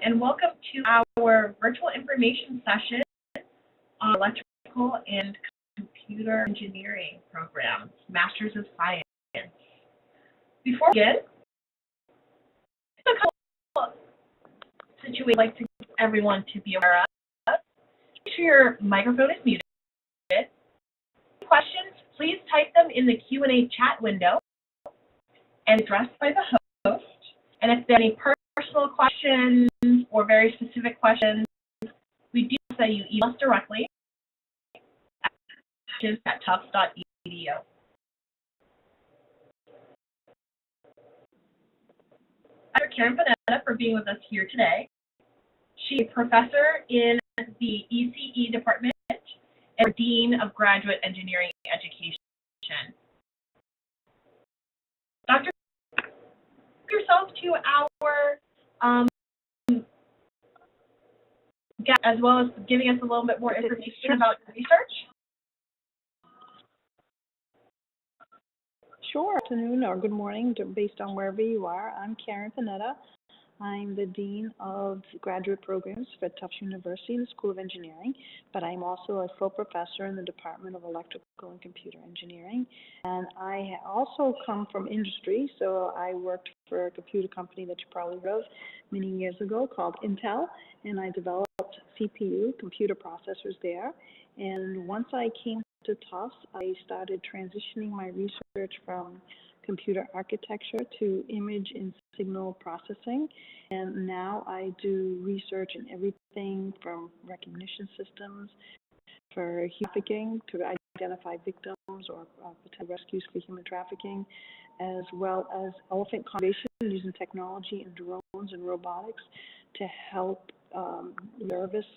and welcome to our virtual information session on electrical and computer engineering programs, Masters of Science. Before we begin, a couple of situations I'd like to get everyone to be aware of. Make sure your microphone is muted. Questions, please type them in the Q&A chat window and addressed by the host. And if there are any personal questions or very specific questions, we do ask that you email us directly at tufts.edu. Dr. Karen Panetta for being with us here today. She's a professor in the ECE department and Dean of Graduate Engineering Education. Dr. yourself to our guest, as well as giving us a little bit more information about your research. Sure. Afternoon or good morning, based on wherever you are. I'm Karen Panetta. I'm the Dean of Graduate Programs for Tufts University in the School of Engineering, but I'm also a full professor in the Department of Electrical and Computer Engineering. And I also come from industry, so I worked for a computer company that you probably heard of many years ago called Intel, and I developed CPU, computer processors there. And once I came to Tufts, I started transitioning my research from computer architecture to image and signal processing, and now I do research in everything from recognition systems for trafficking to identify victims or potential rescues for human trafficking, as well as elephant conservation using technology and drones and robotics to help reservists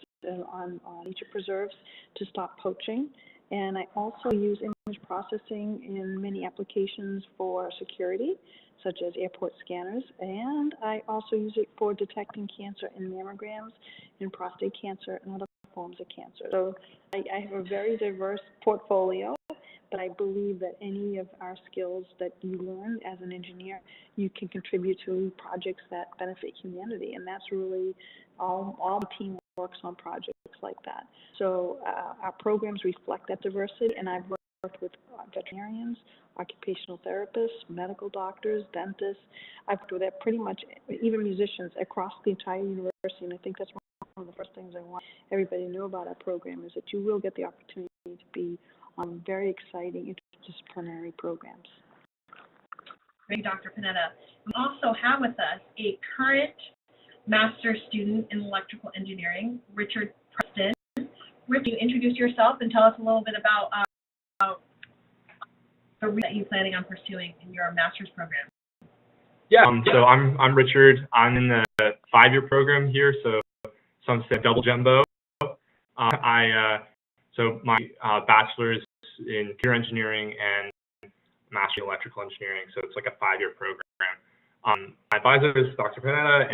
on nature preserves to stop poaching. And I also use image processing in many applications for security, such as airport scanners. And I also use it for detecting cancer in mammograms and prostate cancer and other forms of cancer. So I have a very diverse portfolio, but I believe that any of our skills that you learn as an engineer, you can contribute to projects that benefit humanity. And that's really all the team works on projects like that. So our programs reflect that diversity, and I've worked with veterinarians, occupational therapists, medical doctors, dentists. I've worked with pretty much even musicians across the entire university, and I think that's one of the first things I want everybody to know about our program is that you will get the opportunity to be on very exciting interdisciplinary programs. Great, Dr. Panetta. We also have with us a current master's student in electrical engineering, Richard Preston. Rich, you introduce yourself and tell us a little bit about the research that you're planning on pursuing in your master's program. Yeah, so I'm Richard. I'm in the 5-year program here, so some say double jumbo. So my bachelor's in computer engineering and master's in electrical engineering, so it's like a 5-year program. My advisor is Dr. Panetta,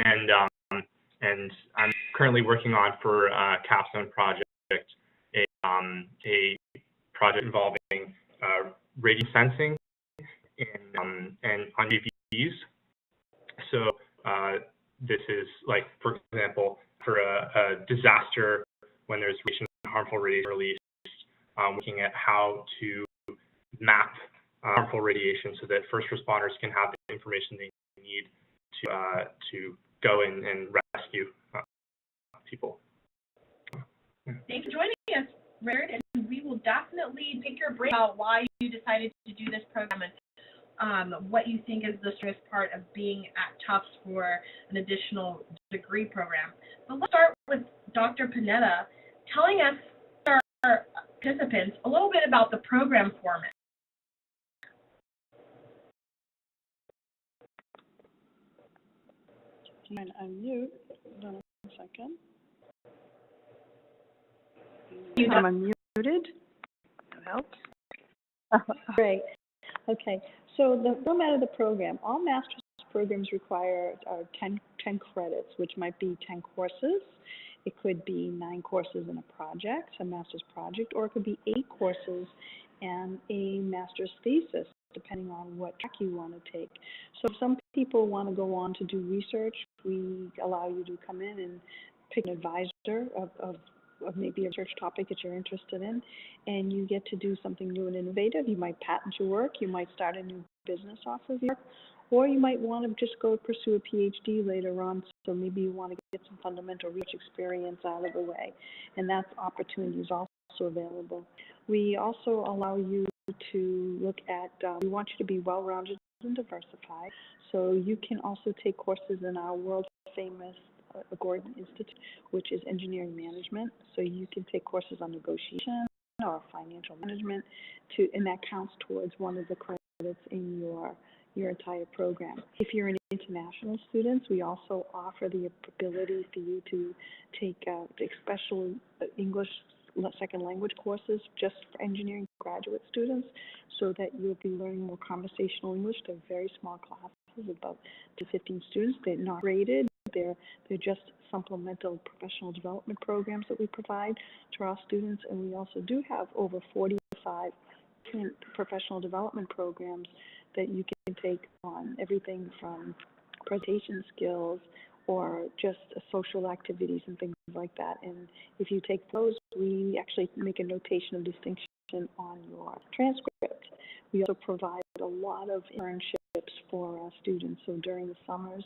and I'm currently working on for a capstone project, a project involving radiation sensing and on UVs. So this is like, for example, for a disaster when there's harmful radiation released, looking at how to map harmful radiation so that first responders can have the information they need to go in and rescue people. Thanks for joining us, Richard, and we will definitely pick your brain about why you decided to do this program and what you think is the strongest part of being at Tufts for an additional degree program. But let's start with Dr. Panetta telling us, our participants, a little bit about the program format. And unmute. Hold on a second. I'm unmuted. That helps. Great. Okay. So the format of the program, all master's programs require 10 credits, which might be 10 courses. It could be 9 courses in a project, a master's project, or it could be 8 courses and a master's thesis. depending on what track you want to take. So if some people want to go on to do research, we allow you to come in and pick an advisor of maybe a research topic that you're interested in, and you get to do something new and innovative. You might patent your work, you might start a new business off of your work, or you might want to just go pursue a PhD later on, so maybe you want to get some fundamental research experience out of the way, and that opportunity is also available. We also allow you to look at, we want you to be well-rounded and diversified, so you can also take courses in our world-famous Gordon Institute, which is engineering management, so you can take courses on negotiation or financial management, and that counts towards one of the credits in your entire program. If you're an international student, we also offer the ability for you to take special English second language courses just for engineering graduate students, so that you'll be learning more conversational English. They're very small classes, about 15 students. They're not graded. They're just supplemental professional development programs that we provide to our students, and we also do have over 45 different professional development programs that you can take on, everything from presentation skills or just social activities and things like that. And if you take those, we actually make a notation of distinction on your transcript. We also provide a lot of internships for our students. So during the summers,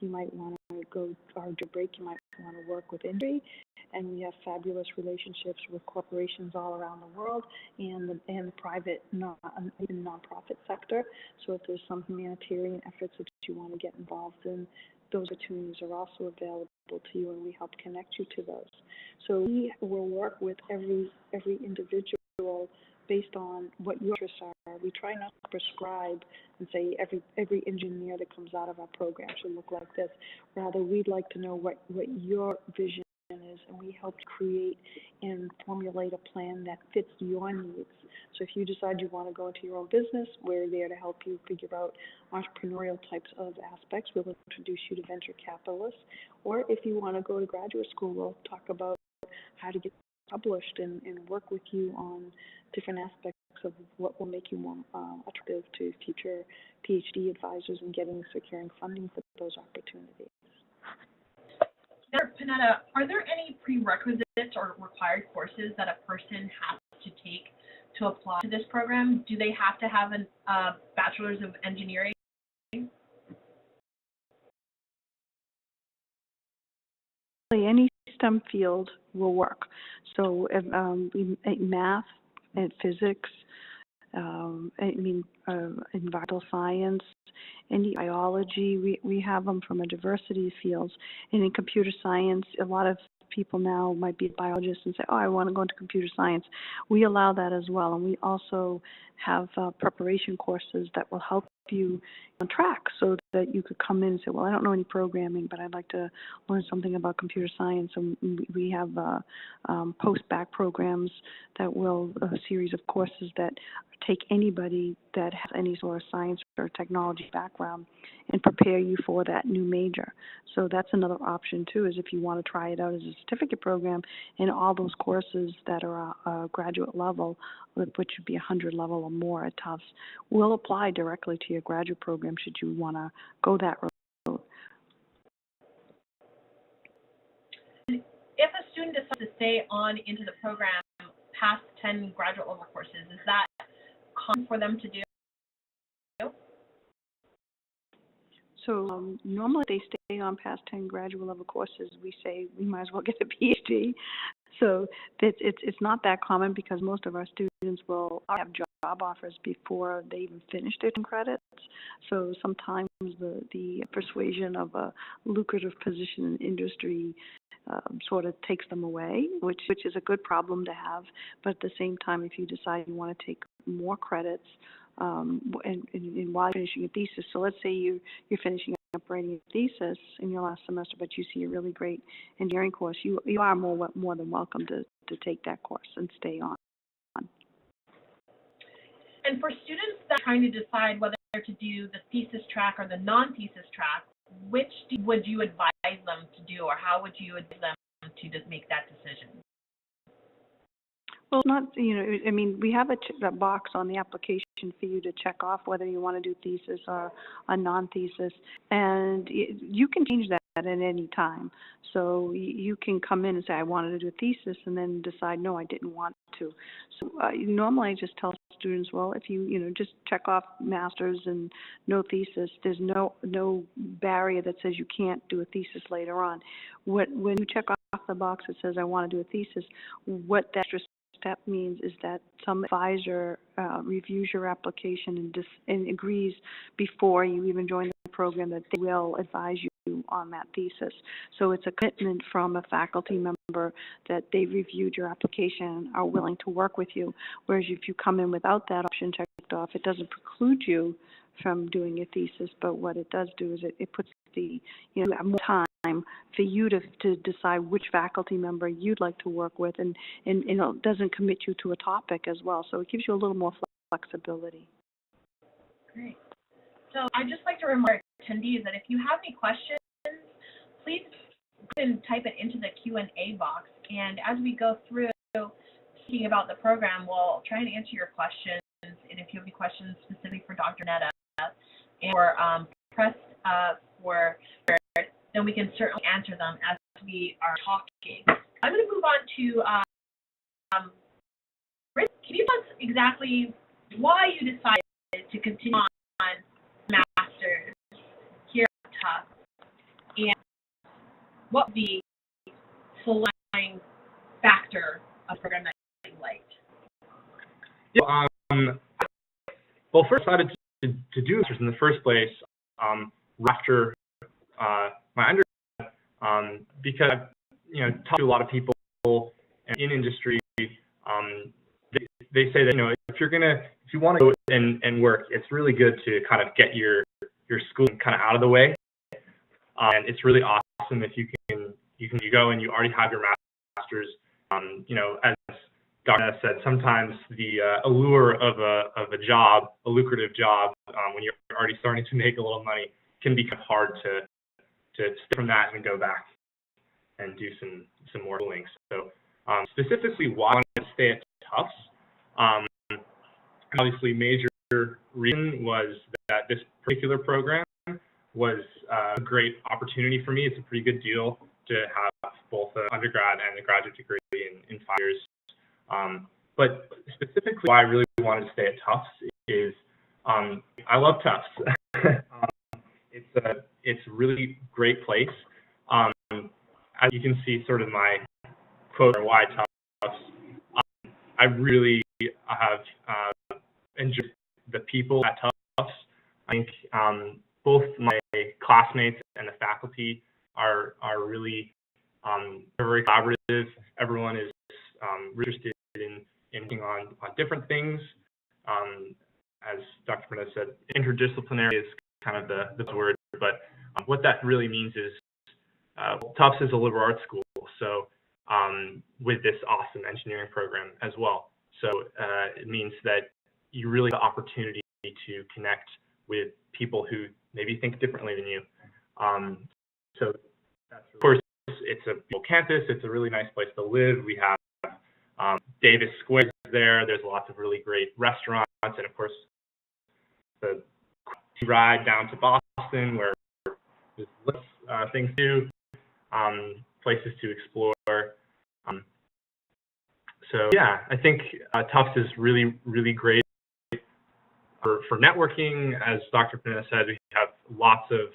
you might want to go, or during break, you might want to work with industry, and we have fabulous relationships with corporations all around the world and the private, even nonprofit sector. So if there's some humanitarian efforts that you want to get involved in, those opportunities are also available to you, and we help connect you to those. So we will work with every individual based on what your interests are. We try not to prescribe and say every engineer that comes out of our program should look like this. Rather, we'd like to know what your vision is, and we help create and formulate a plan that fits your needs. So if you decide you want to go into your own business, we're there to help you figure out entrepreneurial types of aspects. We'll introduce you to venture capitalists. Or if you want to go to graduate school, we'll talk about how to get published and work with you on different aspects of what will make you more attractive to future PhD advisors and securing funding for those opportunities. Panetta, are there any prerequisites or required courses that a person has to take to apply to this program? Do they have to have a bachelor's of engineering? Any STEM field will work. So math and physics, environmental science, and biology, we have them from a diversity of fields. And in computer science, a lot of people now might be biologists and say, oh, I want to go into computer science. We allow that as well. And we also have preparation courses that will help you on track, so that you could come in and say, well, I don't know any programming, but I'd like to learn something about computer science. And we have post-bac programs that will, a series of courses that take anybody that has any sort of science or technology background and prepare you for that new major. So that's another option too, is if you want to try it out as a certificate program, and all those courses that are graduate level, which would be 100 level or more at Tufts, will apply directly to your graduate program should you want to go that road. If a student decides to stay on into the program past 10 graduate level courses, is that common for them to do? So normally they stay on past 10 graduate level courses. We say we might as well get a PhD. So it's not that common, because most of our students will have job offers before they even finish their 10 credits. So sometimes the persuasion of a lucrative position in industry sort of takes them away, which is a good problem to have. But at the same time, if you decide you want to take more credits, and while finishing a thesis, so let's say you're finishing up writing a thesis in your last semester, but you see a really great engineering course, you are more than welcome to take that course and stay on. And for students that are trying to decide whether to do the thesis track or the non-thesis track, which would you advise them to do, or how would you advise them to just make that decision? Well, not, I mean, we have a box on the application for you to check off whether you want to do thesis or a non-thesis, and you can change that at any time. So you can come in and say, I wanted to do a thesis, and then decide, no, I didn't want to. So normally I just tell students, well, if you, just check off master's and no thesis, there's no barrier that says you can't do a thesis later on. When you check off the box that says, I want to do a thesis, what that extra step means is that some advisor reviews your application and agrees before you even join the program that they will advise you on that thesis. So it's a commitment from a faculty member that they've reviewed your application and are willing to work with you. Whereas if you come in without that option checked off, it doesn't preclude you from doing a thesis, but what it does do is it puts the, more time for you to decide which faculty member you'd like to work with, and it doesn't commit you to a topic as well. So it gives you a little more flexibility. Great. So I'd just like to remind attendees that if you have any questions, please go and type it into the Q&A box. And as we go through speaking about the program, we'll try and answer your questions. And if you have any questions specifically for Dr. Panetta or press for, then we can certainly answer them as we are talking. I'm going to move on to Rick. Can you tell us exactly why you decided to continue on master's here at Tufts, and what the selecting factor of the program that you liked? Yeah, well, first I decided to do this in the first place after my undergrad, because I've talked to a lot of people in industry. They say that if you want to go and work, it's really good to kind of get your schooling kind of out of the way, and it's really awesome if you go and you already have your master's. As Dr. said, sometimes the allure of a job, a lucrative job, when you're already starting to make a little money, can be kind of hard to stay from that and go back and do some more schooling. So specifically why I wanted to stay at Tufts, obviously major reason was that this particular program was a great opportunity for me. It's a pretty good deal to have both an undergrad and a graduate degree in 5 years. But specifically why I really wanted to stay at Tufts is I love Tufts. It's a really great place. As you can see, sort of my quote or why Tufts, I really have enjoyed the people at Tufts. I think both my classmates and the faculty are really very collaborative. Everyone is interested in working on different things. As Dr. Panetta said, interdisciplinary is kind of the word, but what that really means is Tufts is a liberal arts school, so with this awesome engineering program as well. So it means that you really have the opportunity to connect with people who maybe think differently than you. So that's, of course, it's a beautiful campus. It's a really nice place to live. We have Davis Square there. There's lots of really great restaurants, and of course, the ride down to Boston where there's things to do, places to explore. So yeah, I think Tufts is really, really great for networking. As Dr. Panetta said, we have lots of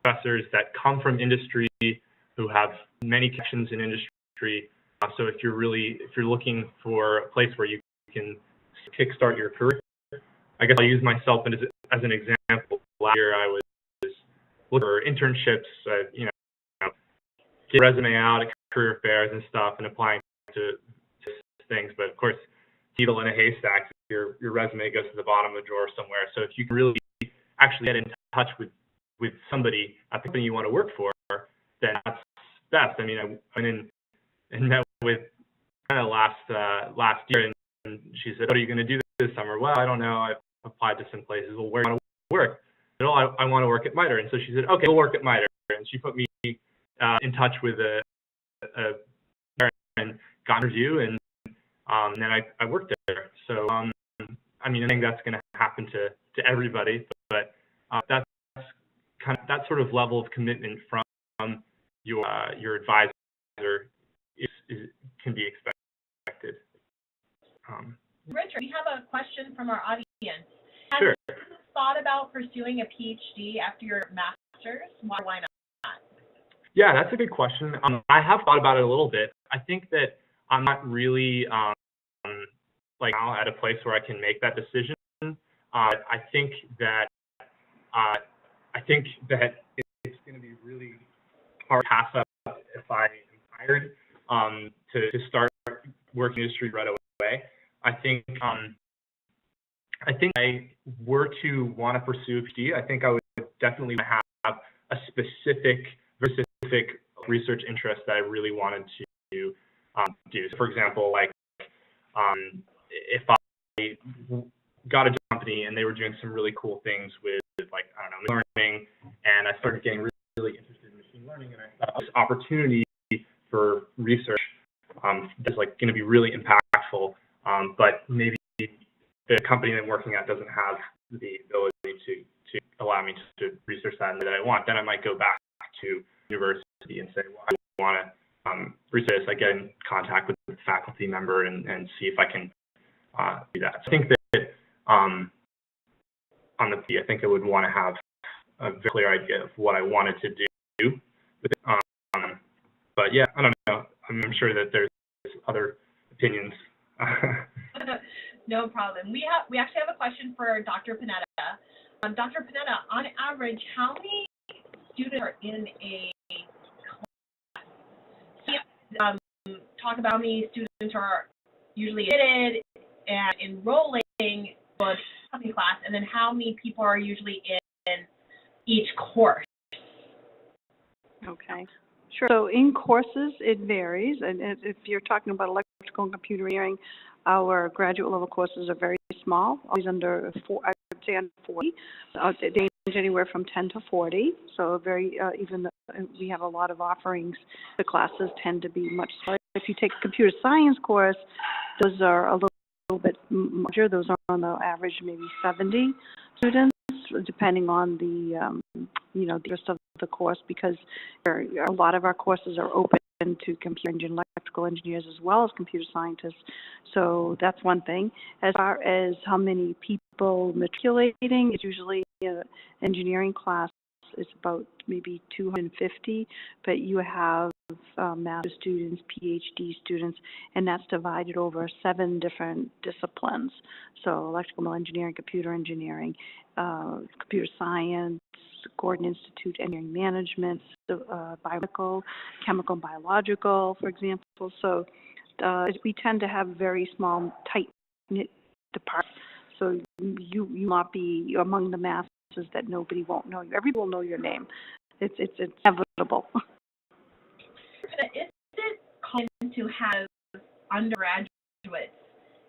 professors that come from industry who have many connections in industry. So if you're looking for a place where you can kickstart your career, I guess I'll use myself as an example. Last year I was looking for internships, get a resume out at career fairs and stuff and applying to things. But of course, needle in a haystack, your resume goes to the bottom of the drawer somewhere. So if you can really actually get in touch with somebody at the company you want to work for, then that's best. I mean, I went in and met with kind of last year, and she said, "What are you going to do this summer?" "Well, I don't know. I've applied to some places." "Well, where do you want to work?" "No, I want to work at MITRE." And so she said, "Okay, we'll work at MITRE." And she put me in touch with a and got an interview, and and I worked there. So, I mean, I think that's going to happen to everybody, but that's kind of that sort of level of commitment from your advisor can be expected. Richard, we have a question from our audience. Have Sure. you thought about pursuing a PhD after your master's? Why not? Yeah, that's a good question. I have thought about it a little bit. I think that I'm not really like now at a place where I can make that decision. I think that it's going to be really hard to pass up if I am hired to start working in the industry right away. I think if I were to want to pursue a PhD, I think I would definitely have a very specific research interest that I really wanted to do. So for example, like if I got a company and they were doing some really cool things with, like, I don't know, machine learning, and I started getting really interested in machine learning, and I thought this opportunity for research that's like going to be really impactful, but maybe the company that I'm working at doesn't have the ability to allow me to research that I want, then I might go back to university and say, well, I want to research this. I get in contact with the faculty member and see if I can do that. So I think that on the P, I think I would want to have a very clear idea of what I wanted to do with it. But yeah, I don't know. I'm sure that there's other opinions. No problem. We actually have a question for Dr. Panetta. Dr. Panetta, on average, how many students are in a class? Talk about how many students are usually admitted and enrolling in a class, and then how many people are usually in each course. Okay. Sure. So in courses, it varies. And if you're talking about electrical and computer engineering, our graduate level courses are very small, always under 40. They range anywhere from 10 to 40. So very, we have a lot of offerings. The classes tend to be much smaller. If you take a computer science course, those are a little bit larger. Those are on the average maybe 70 students, depending on the the interest of the course, because a lot of our courses are open to computer and electrical engineers as well as computer scientists. So that's one thing. As far as how many people matriculating, it's usually an engineering class is about maybe 250, but you have master's students, PhD students, and that's divided over 7 different disciplines. So electrical engineering, computer engineering, computer science, Gordon Institute engineering management, biomedical, chemical and biological, for example. So we tend to have very small, tight-knit departments. So you not be among the masses that nobody won't know you. Everybody will know your name. It's inevitable. Is it common to have undergraduates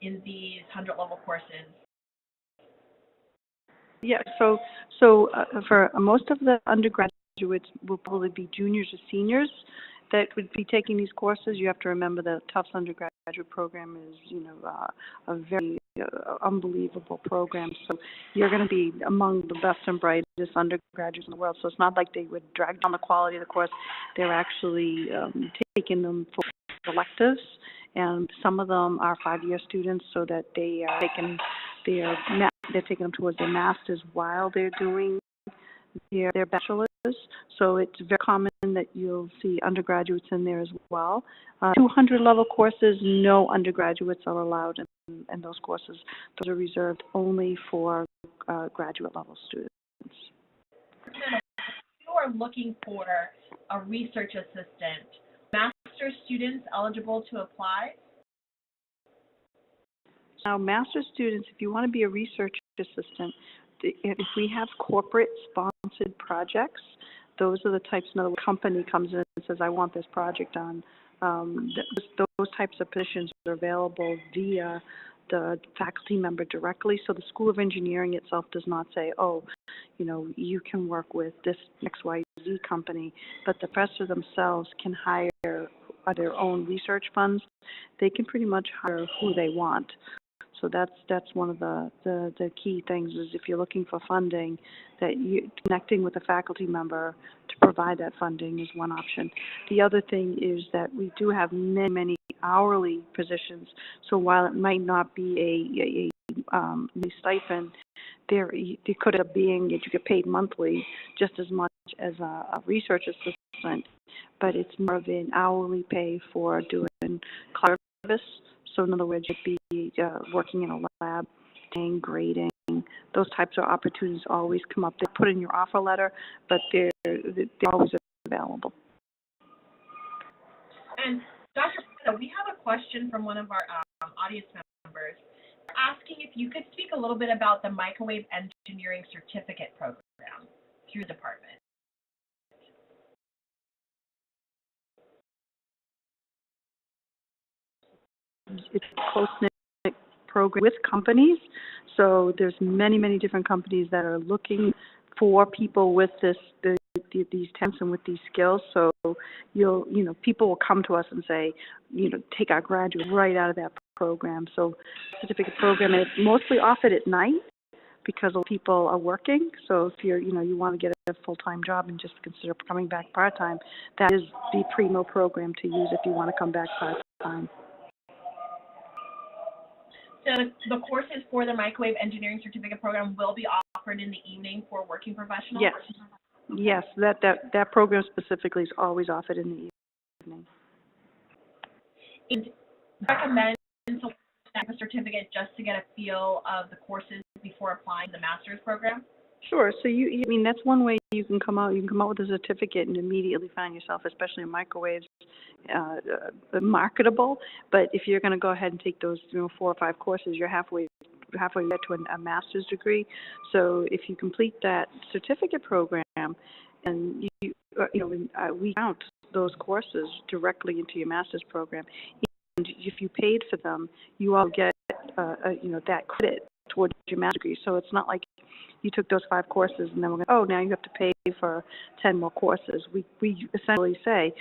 in these 100-level courses? Yeah. So for most of the undergraduates will probably be juniors or seniors that would be taking these courses. You have to remember the Tufts undergraduate program is, a very unbelievable program. So you're going to be among the best and brightest undergraduates in the world. So it's not like they would drag down the quality of the course. They're actually taking them for electives, and some of them are 5-year students, so that they're taking them towards their masters while they're doing their bachelor's. So it's very common that you'll see undergraduates in there as well. 200-level courses, no undergraduates are allowed in those courses. Those are reserved only for graduate-level students. You are looking for a research assistant. Master's students eligible to apply? Now, master's students, if you want to be a research assistant, if we have corporate sponsored projects, those are the types. Another company comes in and says, I want this project on. Those types of positions are available via the faculty member directly. So the School of Engineering itself does not say, you can work with this XYZ company, but the professor themselves can hire their own research funds, they can pretty much hire who they want. So that's one of the key things is if you're looking for funding, that you connecting with a faculty member to provide that funding is one option. The other thing is that we do have many hourly positions. So while it might not be a stipend, there could end up being that you get paid monthly just as much as a research assistant, but it's more of an hourly pay for doing clerk service. So in other words, you'd be working in a lab, grading, those types of opportunities always come up. They put in your offer letter, but they're always available. And Dr. Panetta, we have a question from one of our audience members asking if you could speak a little bit about the microwave engineering certificate program through the department. It's a close-knit program with companies. So there's many different companies that are looking for people with these talents and with these skills. So people will come to us and say, take our graduates right out of that program. So certificate program, and it's mostly offered at night because people are working. So if you want to get a full-time job and just consider coming back part-time, that is the primo program to use if you want to come back part-time. So the courses for the microwave engineering certificate program will be offered in the evening for working professionals? Yes, that program specifically is always offered in the evening. And recommend a certificate just to get a feel of the courses before applying the master's program? Sure. So that's one way you can come out. You can come out with a certificate and immediately find yourself, especially in microwaves, marketable. But if you're going to go ahead and take those 4 or 5 courses, you're halfway get to a master's degree. So if you complete that certificate program, and we count those courses directly into your master's program, and if you paid for them, you all get that credit towards your master's degree. So it's not like you took those 5 courses and then we're going, now you have to pay for 10 more courses. We essentially say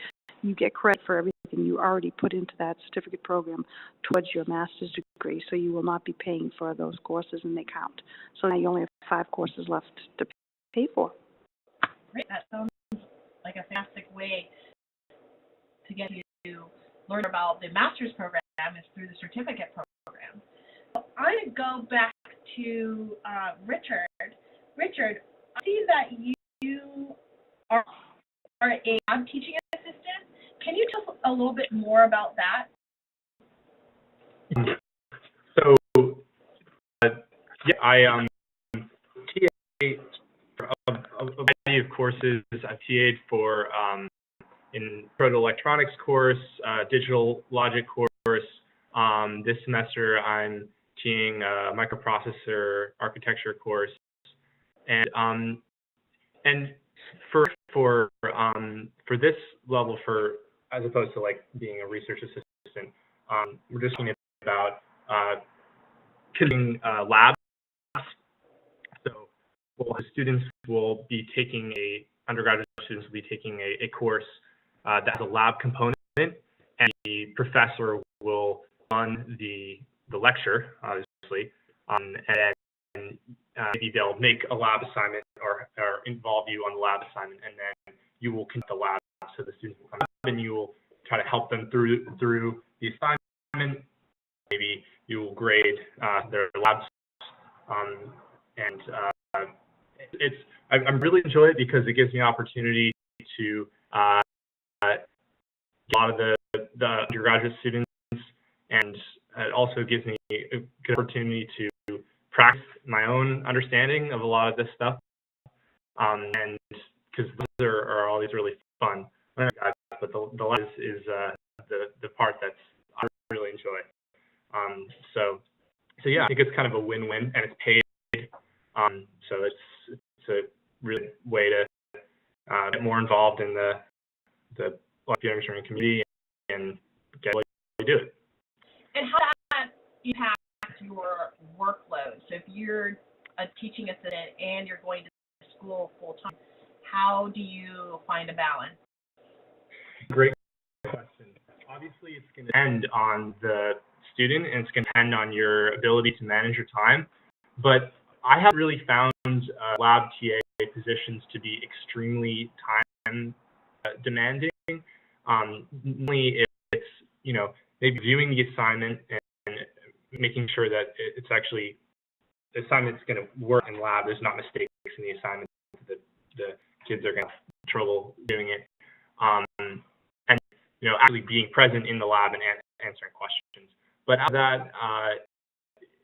you get credit for everything you already put into that certificate program towards your master's degree, so you will not be paying for those courses and they count. So now you only have 5 courses left to pay for. Great. That sounds like a fantastic way to get you to learn about the master's program is through the certificate program. So I'm going to go back to Richard. Richard, I see that you are a lab teaching assistant. Can you tell us a little bit more about that? So, I TA for a variety of courses. I've TA'd for in proto-electronics course, digital logic course. This semester I'm teaching a microprocessor architecture course, and for this level, as opposed to like being a research assistant, we're just thinking about conducting labs. So, the students will be taking undergraduate students will be taking a course that has a lab component, and the professor will run the lecture, obviously, and then maybe they'll make a lab assignment or involve you on the lab assignment, and then you will conduct the lab. So the students will come up and you will try to help them through the assignment. Maybe you will grade their labs, I really enjoy it because it gives me an opportunity to get a lot of the undergraduate students, and it also gives me a good opportunity to practice my own understanding of a lot of this stuff, and because those are always really fun. But the lab is the part that's I really enjoy. So yeah, I think it's kind of a win-win, and it's paid. So it's a really way to get more involved in the computer engineering community and get what you do. And how does that impact your workload? So if you're a teaching assistant and you're going to school full time, how do you find a balance? Great question. obviously it's going to depend on the student and it's going to depend on your ability to manage your time. But I have really found lab TA positions to be extremely time demanding. Mainly it's, maybe viewing the assignment and making sure that it's actually, the assignment's going to work in lab. There's not mistakes in the assignment that the kids are going to have trouble doing it. And, actually being present in the lab and answering questions. But out of that,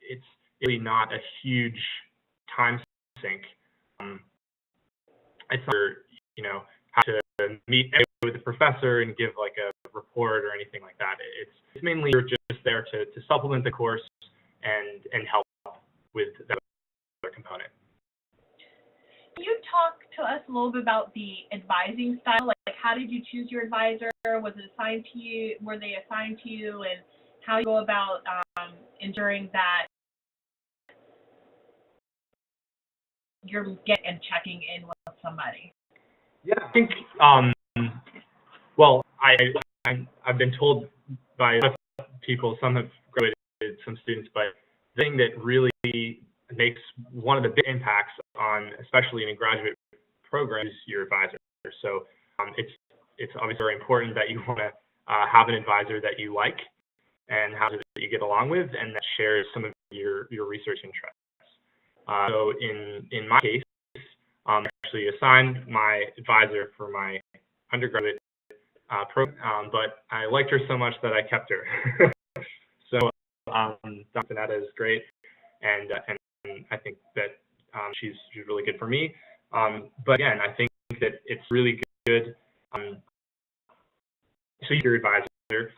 it's really not a huge time sink. It's not, have to meet with the professor and give like a report or anything like that. It's mainly you're just there to supplement the course and help with that other component. Can you talk to us a little bit about the advising style? Like how did you choose your advisor? Was it assigned to you? Were they assigned to you? And how you go about ensuring that you're getting and checking in with somebody? Yeah, I think, well, I've been told by people, some have graduated, some students, but the thing that really makes one of the big impacts on, especially in a graduate program, is your advisor. So it's obviously very important that you want to have an advisor that you like and that you get along with and that shares some of your research interests. So in my case, I actually assigned my advisor for my undergraduate program, but I liked her so much that I kept her. So Dr. Panetta is great, and I think that she's really good for me. But again, I think that it's really good. So your advisor.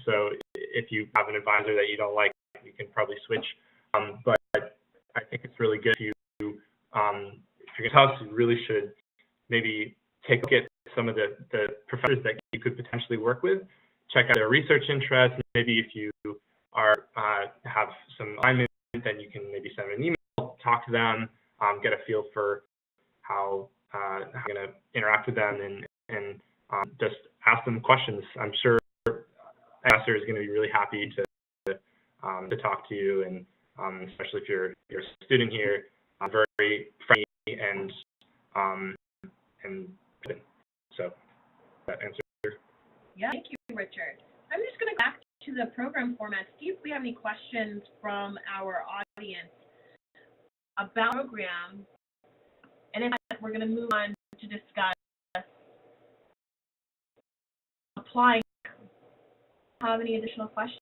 So if you have an advisor that you don't like, you can probably switch. But I think it's really good if you're in Tufts, you really should maybe take a look at some of the professors that you could potentially work with. Check out their research interests. Maybe if you are have some alignment, then you can maybe send them an email, talk to them, get a feel for how you're going to interact with them, and just ask them questions. I'm sure the professor is going to be really happy to talk to you, and especially if you're a student here, very friendly and so that answer. Yeah, thank you, Richard. I'm just going to go back to the program format, see if we have any questions from our audience about the program, and then we're going to move on to discuss applying. Have any additional questions?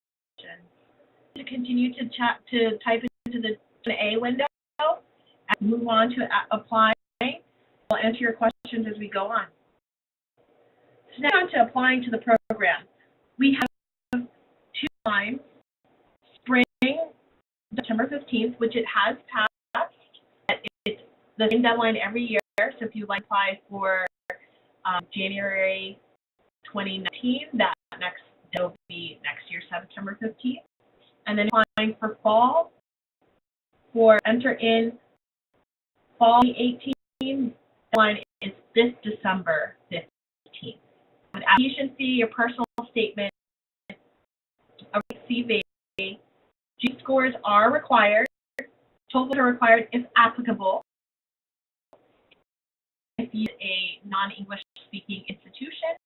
To continue to type into the Q&A window and move on to applying. We'll answer your questions as we go on. So now on to applying to the program. We have 2 deadlines, spring, September 15th, which it has passed. It's the same deadline every year, so if you like apply for January 2019, that will be next year, September 15th. And then applying for fall, for enter in fall 2018, deadline is this December 15th. An application fee, your personal statement, a CV, G scores are required, TOEFL are required if applicable. If you use a non-English speaking institution,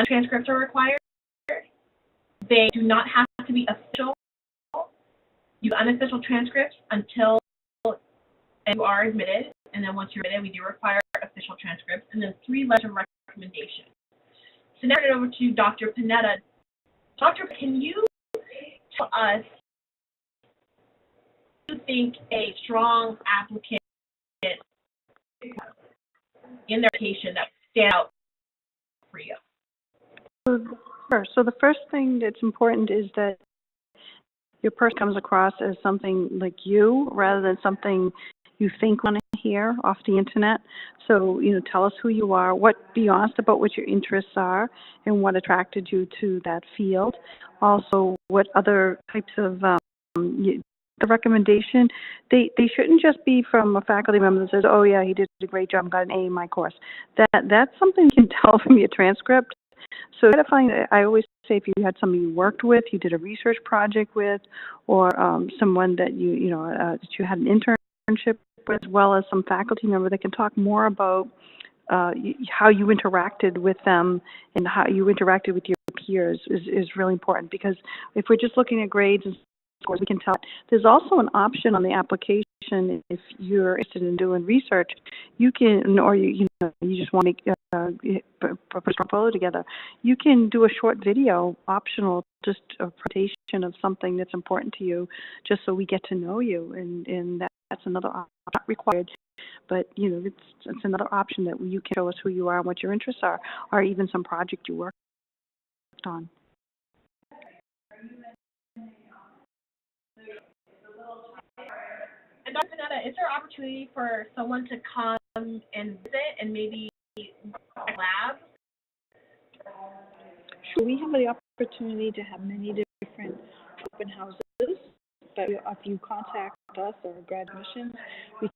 transcripts are required. They do not have to be official. Use unofficial transcripts until you are admitted, and then once you're admitted, we do require official transcripts, and then 3 letters of recommendation. So now I turn it over to Dr. Panetta. Doctor, can you tell us what you think a strong applicant in their application that stand out for you? Sure. So the first thing that's important is that your person comes across as something like you rather than something you think want to hear off the internet. So, tell us who you are, be honest about what your interests are and what attracted you to that field. Also, what other types of the recommendation, they shouldn't just be from a faculty member that says, oh yeah, he did a great job, got an A in my course. That's something you can tell from your transcript. So try to find, I always say, if you had somebody you worked with, you did a research project with, or someone that that you had an internship with, as well as some faculty member that can talk more about how you interacted with them and how you interacted with your peers is really important, because if we're just looking at grades and scores, we can tell. There's also an option on the application if you're interested in doing research, you can, or you just want to make put a portfolio together. You can do a short video, optional, just a presentation of something that's important to you, just so we get to know you, and that's another option, not required. But it's another option that you can show us who you are and what your interests are, or even some project you worked on. And Dr. Panetta, is there opportunity for someone to come and visit and maybe lab? Sure, we have the opportunity to have many different open houses, but if you contact us or grad missions, we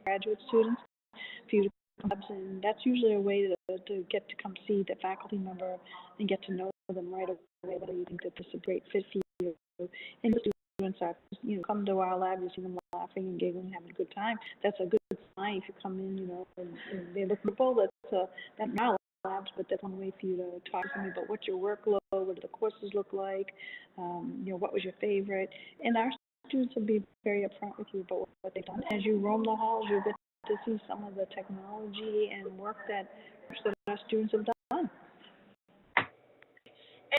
graduate students, for you to come up, and that's usually a way to get to come see the faculty member and get to know them right away, whether you think that this is a great fit for you. And the students are, come to our lab, you see them laughing and giggling, having a good time. That's a good sign if you come in, and they look beautiful. That's not labs, but that's one way for you to talk to me about what's your workload, what do the courses look like, what was your favorite. And our students will be very upfront with you about what they've done. As you roam the halls, you'll get to see some of the technology and work that our students have done.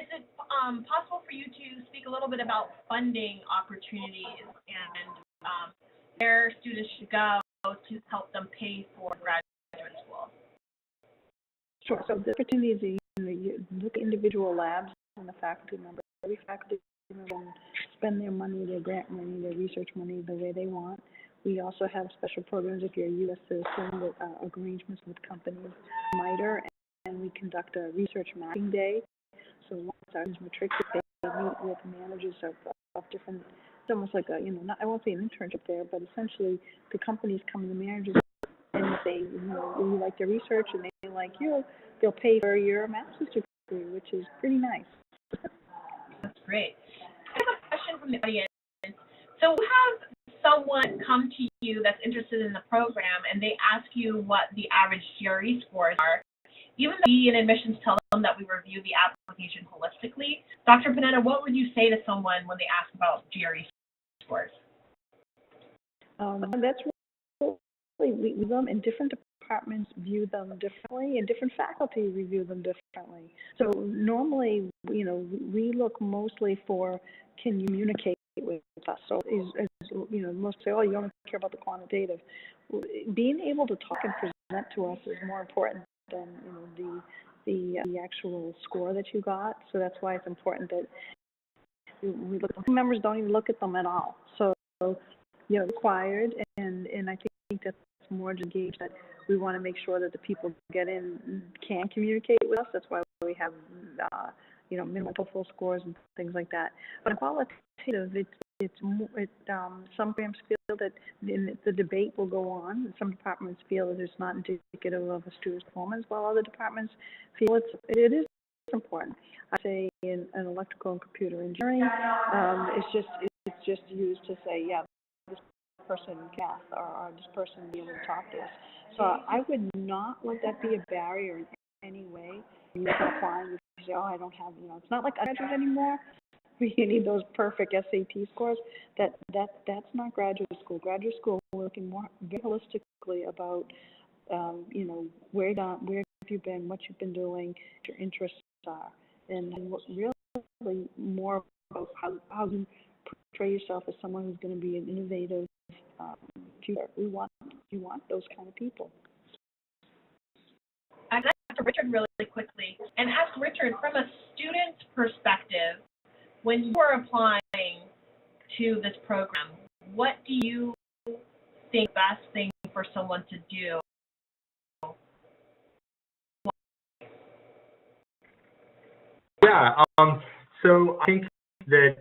Is it possible for you to speak a little bit about funding opportunities and where students should go to help them pay for graduate school? Sure. So the opportunity is you look at individual labs and the faculty member. Every faculty member can spend their money, their grant money, their research money the way they want. We also have special programs if you're a U.S. citizen with arrangements with companies, MITRE, and we conduct a research mapping day. So once our students matriculate, they meet with managers of different, it's almost like I won't say an internship there, but essentially the companies come to the managers and say, we like their research and they like you, they'll pay for your master's degree, which is pretty nice. That's great. I have a question from the audience. So we have someone come to you that's interested in the program and they ask you what the average GRE scores are. Even though we in admissions tell them that we review the application holistically, Dr. Panetta, what would you say to someone when they ask about GRE scores? That's really, we view them, and different departments view them differently, and different faculty review them differently. So normally, we look mostly for, can you communicate with us? So most say, you only care about the quantitative. Being able to talk and present to us is more important than the actual score that you got. So that's why it's important that we look. Members don't even look at them at all. So required, and I think that's more to gauge that we want to make sure that the people who get in can communicate with us. That's why we have minimal full scores and things like that. But qualitative, some programs feel that the debate will go on, and some departments feel that it's not indicative of a student's performance, while other departments feel it is important. I say in electrical and computer engineering, it's just used to say, yeah, this person can math, or this person be able to talk to us. So I would not let that be a barrier in any way. You can apply and you say, I don't have, it's not like undergraduate anymore. You need those perfect SAT scores. That's not graduate school. Graduate school, we're looking more very holistically about, where have you been, what you've been doing, what your interests are, and what really more about how you portray yourself as someone who's going to be an innovative future. We want those kind of people. I'm going to ask Richard really quickly and ask Richard, from a student's perspective, when you are applying to this program, what do you think the best thing for someone to do? Yeah, so I think that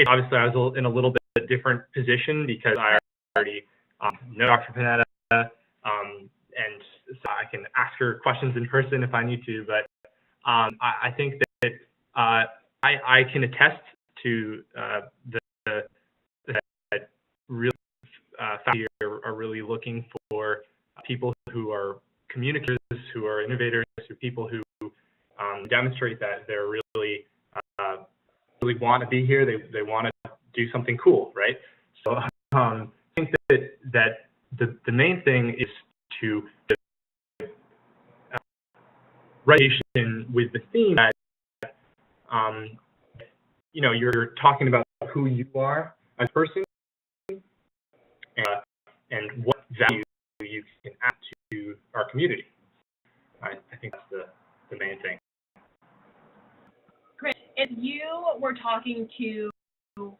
obviously I was in a little bit different position because I already know Dr. Panetta, and so I can ask her questions in person if I need to. But I think that I can attest to that really faculty are really looking for people who are communicators, who are innovators, who people who demonstrate that they're really want to be here. They want to do something cool, right? So I think that the main thing is to regulation with the theme that you're talking about who you are as a person and what value you can add to our community. I think that's the main thing. Chris, if you were talking to someone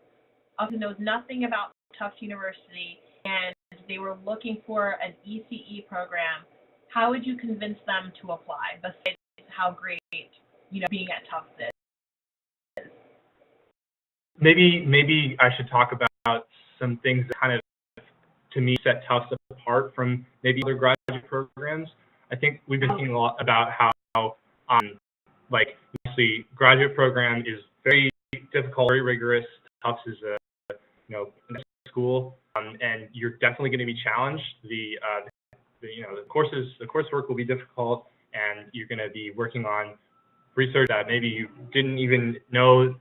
who knows nothing about Tufts University and they were looking for an ECE program, how would you convince them to apply, besides how great being at Tufts is? Maybe I should talk about some things that kind of, to me, set Tufts apart from maybe other graduate programs. I think we've been thinking a lot about how obviously, graduate program is very difficult, very rigorous. Tufts is a school, and you're definitely going to be challenged. The coursework will be difficult, and you're going to be working on research that maybe you didn't even know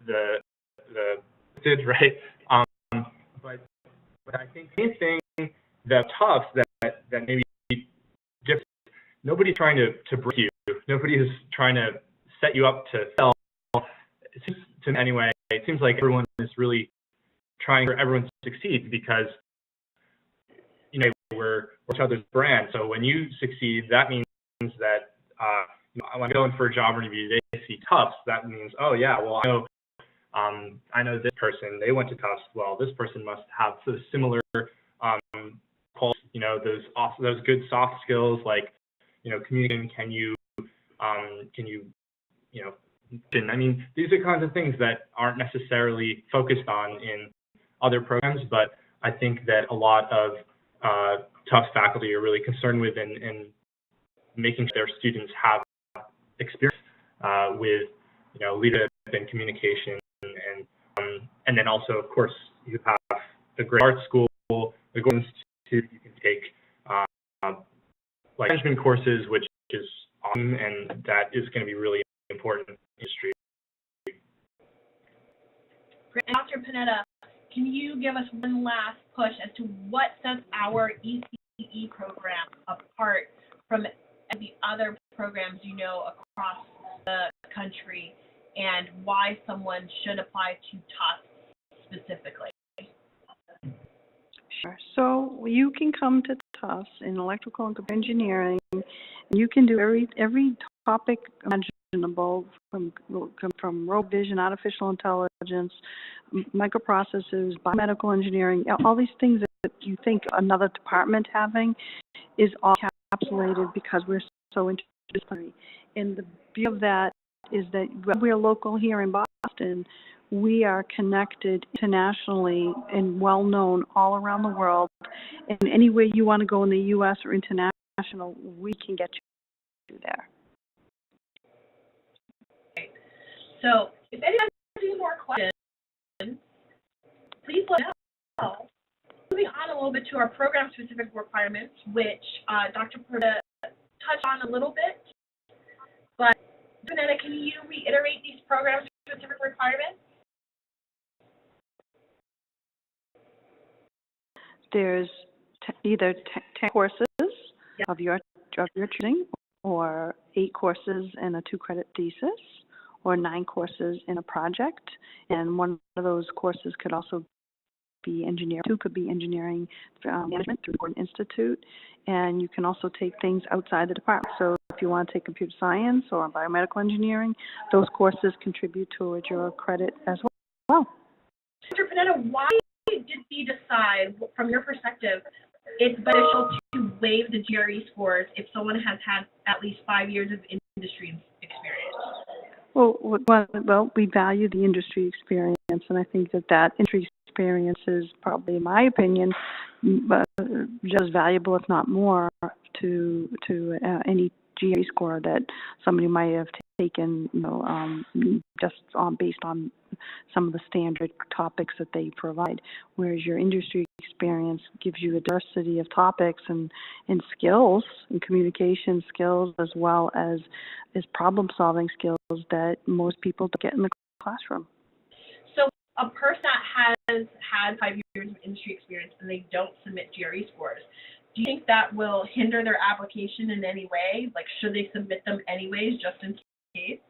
did, right? But I think the main thing that Tufts that maybe different, nobody's trying to break you. Nobody is trying to set you up to fail. It seems to me anyway, it seems like everyone is really trying for everyone to succeed because we're each other's brand. So when you succeed, that means that when I go in for a job interview, they see Tufts. That means, oh yeah, well I know this person. They went to Tufts. Well, this person must have similar qualities. Those good soft skills like communicating. Can you I mean, these are kinds of things that aren't necessarily focused on in other programs, but I think that a lot of Tufts faculty are really concerned with and making sure their students have experience with leadership and communication, and then also, of course, you have the great art school, the Golden Institute. You can take management courses, which is awesome, and that is going to be really important in the industry. Dr. Panetta, can you give us one last push as to what sets our ECE program apart from the other programs across the country, and why someone should apply to Tufts specifically? Sure. So you can come to Tufts in electrical and computer engineering, and you can do every topic imaginable, from road vision, artificial intelligence, microprocessors, biomedical engineering, all these things that you think another department having is all encapsulated because we're so interdisciplinary. And the beauty of that is that we're local here in Boston. We are connected internationally and well-known all around the world. And anywhere you want to go in the U.S. or international, we can get you there. So if anyone has any more questions, please let us know. Moving on a little bit to our program-specific requirements, which Dr. Panetta touched on a little bit. But, Panetta, can you reiterate these program-specific requirements? There's either 10 courses of your choosing, or 8 courses in a 2-credit thesis, or 9 courses in a project. And one of those courses could also be engineering. 2 could be engineering management through the Gordon Institute. And you can also take things outside the department. So if you want to take computer science or biomedical engineering, those courses contribute towards your credit as well. Dr. Panetta, why did we decide, from your perspective, it's beneficial to waive the GRE scores if someone has had at least 5 years of industry experience? Well, we value the industry experience, and I think that industry experience is probably, in my opinion, just as valuable, if not more, to any GRE score that somebody might have taken, just based on some of the standard topics that they provide. Whereas your industry experience gives you a diversity of topics and skills and communication skills, as well as problem-solving skills that most people don't get in the classroom. So a person that has had 5 years of industry experience and they don't submit GRE scores, do you think that will hinder their application in any way? Like, should they submit them anyways, just in case?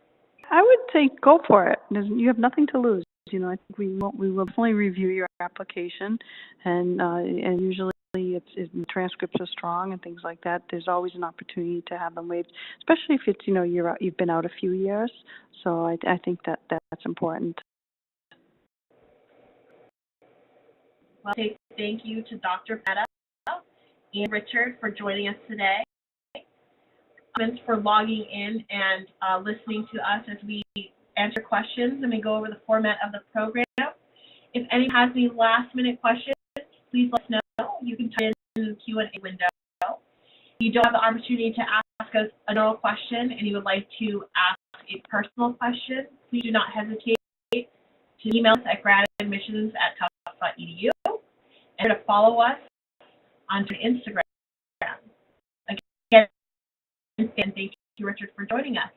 I would say go for it. You have nothing to lose. I think we will definitely review your application, and usually if the transcripts are strong and things like that, there's always an opportunity to have them waived, especially if it's you've been out a few years. So I think that's important. Well, thank you to Dr. Panetta and Richard for joining us today. Thanks for logging in and listening to us as we answer questions and we go over the format of the program. If anyone has any last-minute questions, please let us know. You can type in the Q&A window. If you don't have the opportunity to ask us a general question and you would like to ask a personal question, please do not hesitate to email us at gradadmissions@tufts.edu and to follow us on Instagram. Again, and thank you, Richard, for joining us.